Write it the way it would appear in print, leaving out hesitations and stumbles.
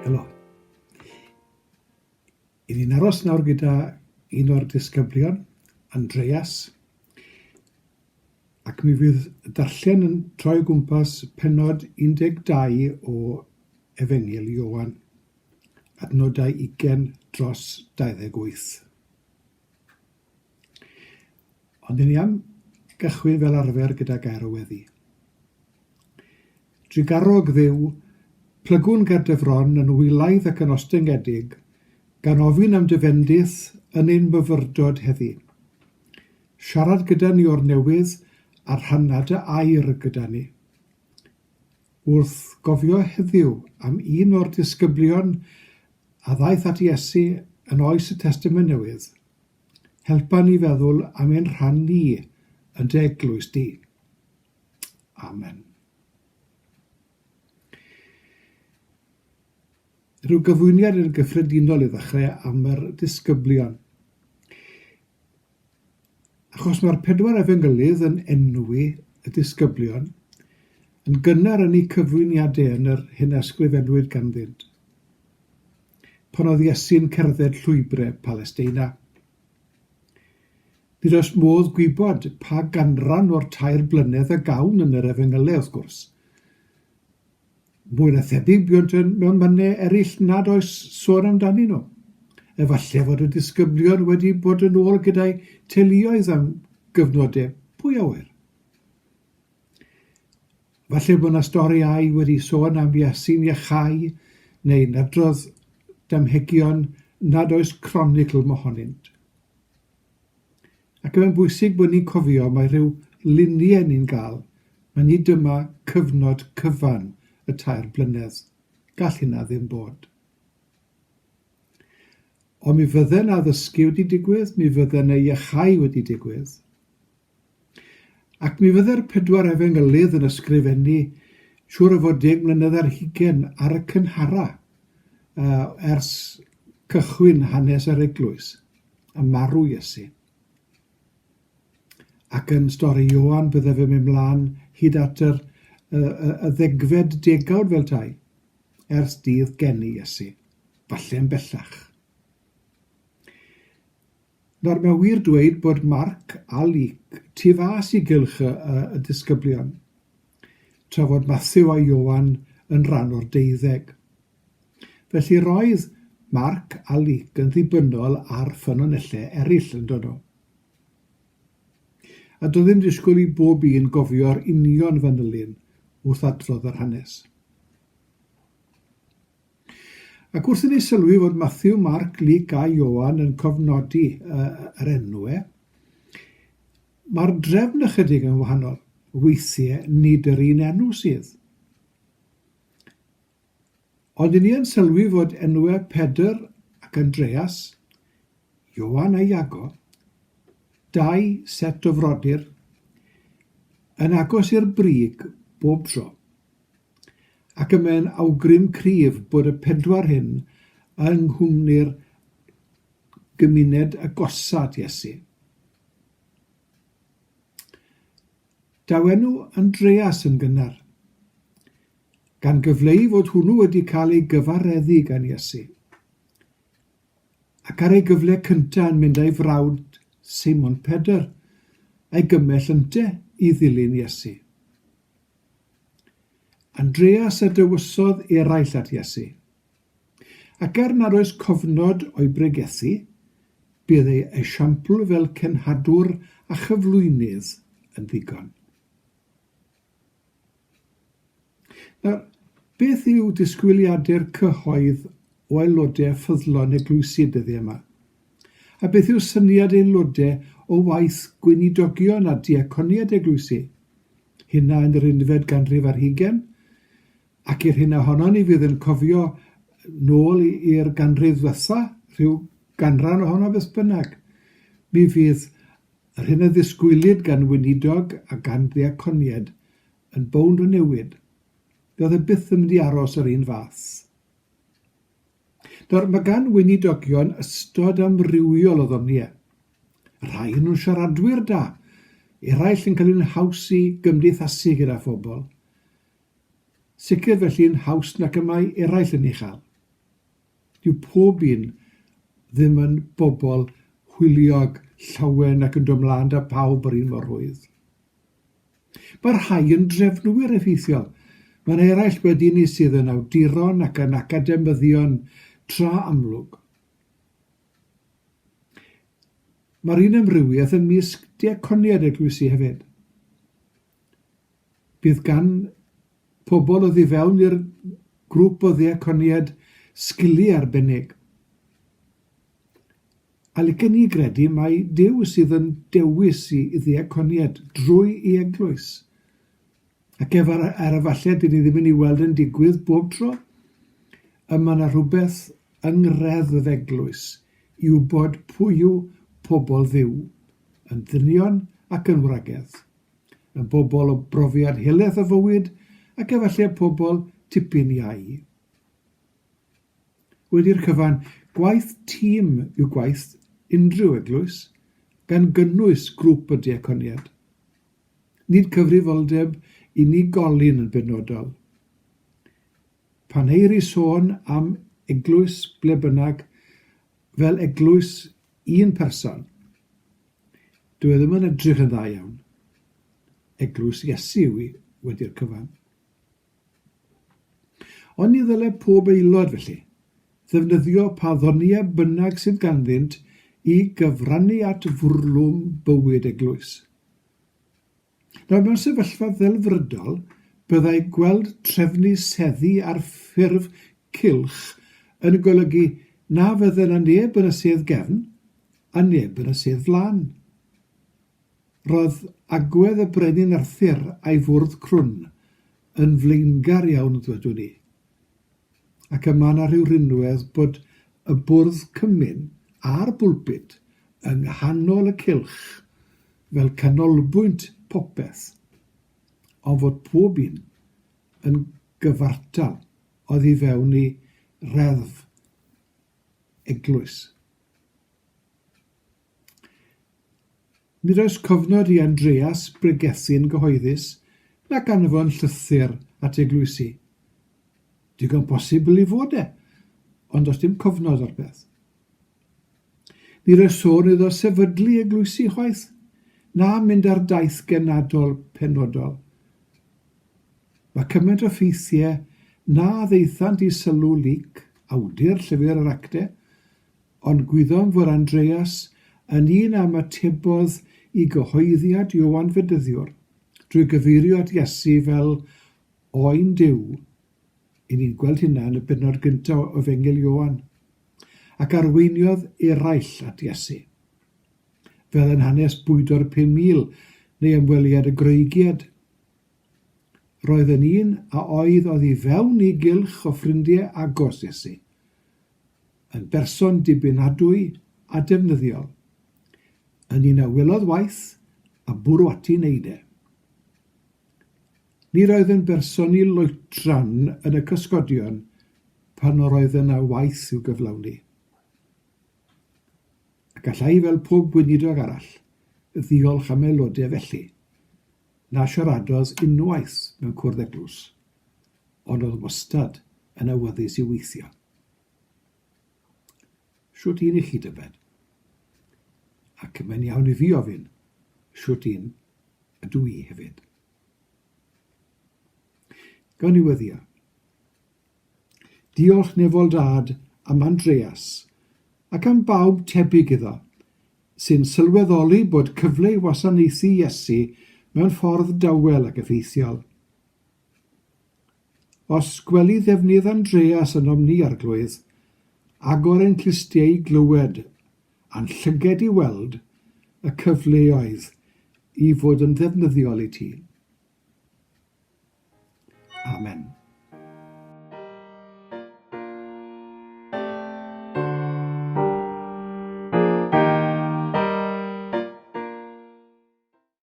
Helo. I ni'n aros nawr gyda un o'r disgyblion, Andreas, ac mi fydd darllen yn troi o gwmpas pennod 12 o Efengyl Ioan, adnodau 20 dros 28. Ond ni am gychwyn fel arfer gyda gair o weddi. Drigarog dduw, plygwn Gaerdyfron yn wylaidd ac yn ostyngedig, gan ofyn am dyfendith yn ein myfyrdod heddi. Siarad gyda ni o'r newydd a rhannad y air gyda ni. Wrth gofio heddiw am un o'r disgyblion a ddaeth at Iesu yn oes y Testament Newydd, helpa ni feddwl am ein rhan ni yn dy eglwys di. Amen. Rhyw gyfwyniad yn gyffredinol i ddechrau am yr disgyblion. Achos mae'r 4 Efengylydd yn enwi y disgyblion, yn gynnar yn eu cyfwyniadau yn yr hyn ysgrifenwyd ganddynt. Pan oedd Iesu'n cerdded llwybrau Palestina. Nid oes modd gwybod pa ganran o'r 3 blynedd y gawn yn yr Efengylau wrth gwrs. Mwy na thebyg bydd mewn mannau eraill nad oes sôn amdani nhw. Efallai fod y disgyblion wedi bod yn ôl gyda'i teuluoedd am gyfnodau pwy awyr. Falle bod yna storiau wedi sôn am Iesu'n iachau neu'n adrodd damhegion nad oes chronicl mohonynt. Ac yma'n bwysig bod ni'n cofio mae rhyw luniau ni'n gael, mae ni dyma cyfnod cyfan y 3 blynedd. Gall hynna ddim bod. Ond mi fydden addysgu wedi digwydd, mi fydden ei iachau wedi digwydd. Ac mi fydde'r 4 Efengylydd yn ysgrifennu siŵr o fod 10 mlynedd ar 20 ar y cynhara ers cychwyn hanes yr eglwys, a marw Iesu. Ac yn stori Ioan bydde fe'n mynd mlaen hyd at y 10fed degawd fel tai, ers dydd geni Iesu, falle'n bellach. Nawr mae wir dweud bod Marc a Luc tu fas i gylch y disgyblion, tra fod Matthew a Ioan yn rhan o'r 12. Felly roedd Marc a Luc yn ddibynnol ar ffynonellau eraill yn dod o. A doedd ddim disgwyl i bob un gofio'r union fanylun wrth adrodd yr hanes. Ac wrth i ni sylwi fod Matthew, Marc, Luc a Ioan yn cofnodi yr enwau, mae'r drefn ychydig yn wahanol. Weithiau nid yr un enw sydd. Ond i ni yn sylwi fod enwau Pedr ac Andreas, Ioan a Iago, 2 set o frodyr, yn agos i'r brig bob tro. Ac yma'n awgrym cryf bod y 4 hyn yng nghwmni'r gymuned agosad Iesu. Daw enw Andreas yn gynnar, gan gyfleu fod hwnnw wedi cael ei gyfareddu gan Iesu. Ac ar ei gyfle cyntaf yn mynd â'i frawd Simon Pedr, a'i gymell ynte i ddilyn Iesu. Andreas a dywysodd eraill at Iesu. Ac nad oes cofnod o'i bregethu, bydd ei esiampl fel cenhadwr a chyflwynydd yn ddigon. Nawr, beth yw disgwyliadau'r cyhoedd o aelodau ffyddlon eglwysi dyddiau yma? A beth yw syniad aelodau o waith gweinidogion a diaconiad eglwysi? Hynna yn yr 11 ganrif ar 20, ac i'r hyn ohono ni fydd yn cofio nôl i'r ganrif ddiwetha, rhyw ganran ohono beth bynnag. Mi fydd yr hyn a ddisgwylid gan weinidog a gan ddiaconiad yn bownd o newid. Bydd y byth yn mynd i aros yr un fath. Nawr, mae gan weinidogion ystod amrywiol o ddoniau. Rhai nhw'n siaradwyr da, eraill yn cael ein haws i gymdeithasu gyda phobl. Sicr felly'n haws nac y mae eraill yn ei chael. Dyw pob un ddim yn bobl hwyliog, llawen ac yn dod ymlaen â pawb yr un mor rwydd. Mae'r rhai yn drefnwyr effeithiol. Mae'n eraill wedi ni sydd yn awduron ac yn academyddion tra amlwg. Mae'r un amrywiaeth ymysg diaconiad eglwysi hefyd. Bydd gan pobl o fewn i'r grŵp o ddiaconiad sgiliau arbennig. A licen ni gredu mae Duw sydd yn dewis i ddiaconiad drwy ei eglwys. Ac ar efallai dyn ni ddim yn ei weld yn digwydd bob tro, yma yna rhywbeth yng ngreddf eglwys i wybod pwy yw pobl Dduw, yn ddynion ac yn wragedd, yn bobl o brofiad helaeth o fywyd ac efallai pobl tipyn iau. Wedi'r cyfan, gwaith tîm yw gwaith unrhyw eglwys, gan gynnwys grŵp o diaconiad. Nid cyfrifoldeb unigolyn yn benodol. Pan eir i sôn am eglwys ble bynnag fel eglwys un person, dwi ddim yn edrych yn dda iawn. Eglwys Iesu wedi'r cyfan. Ond ni ddylai pob aelod felly ddefnyddio pa ddoniau bynnag sydd ganddynt i gyfrannu at fwrlwm bywyd eglwys. Nawr mewn sefyllfa ddelfrydol, byddai gweld trefnu seddi ar ffurf cylch yn golygu na fydden yna neb yn y sedd gefn a neb yn y sedd flan. Roedd agwedd y brenin Arthur a'i fwrdd crwn yn flaengar iawn ddwedwn ni. Ac yma yna rhyw rinwedd bod y bwrdd cymyn a'r bwlpit yng nghanol y cylch fel canolbwynt popeth, ond fod pob un yn gyfartal oddi fewn i reddf eglwys. Nid oes cofnod i Andreas bregethu'n gyhoeddus nac anfon llythyr at eglwysi. Digon posibl i fod ond does dim cofnod o'r beth. Nid oes sôn iddo sefydlu eglwysi chwaith, na mynd ar daith genadol penodol. Mae cymaint o ffeithiau na ddeithant i sylw Luc, awdur llyfr yr actau, ond gwyddom fod Andreas yn un am atebodd i gyhoeddiad Ioan Fedyddiwr, drwy gyfeirio at Iesu fel oen Duw, i ni'n gweld hynna yn y bennod gyntaf o Efengyl Ioan, ac arweiniodd eraill at Iesu, fel yn hanes bwydo'r 5,000 neu ymweliad y greigiad. Roedd yn un a oedd oddi fewn i gylch o ffrindiau agos Iesu, yn berson dibynadwy a defnyddiol, yn un a welodd waith a bwrw ati wneud e. Ni roedd yn bersoni loetran yn y cysgodion pan oedd yna waith i'w gyflawni. Ac allai fel pob gweinidog arall ddiolch am aelodau felly, na siaradodd unwaith mewn cwrdd eglwys, ond oedd wastad yn awyddus i weithio. Siwt un i chi dybed, ac mae'n iawn i fi ofyn, siwt un ydw i hefyd. Gawn ni weddio. Diolch nefol dad am Andreas ac am bawb tebyg iddo, sy'n sylweddoli bod cyfle i wasanaethu Iesu mewn ffordd dawel ac effeithiol. Os gweli ddefnydd Andreas yn omni arglwydd, agor ein clustiau i glywed a'n llyged i weld y cyfleoedd i fod yn ddefnyddiol i ti. Amen.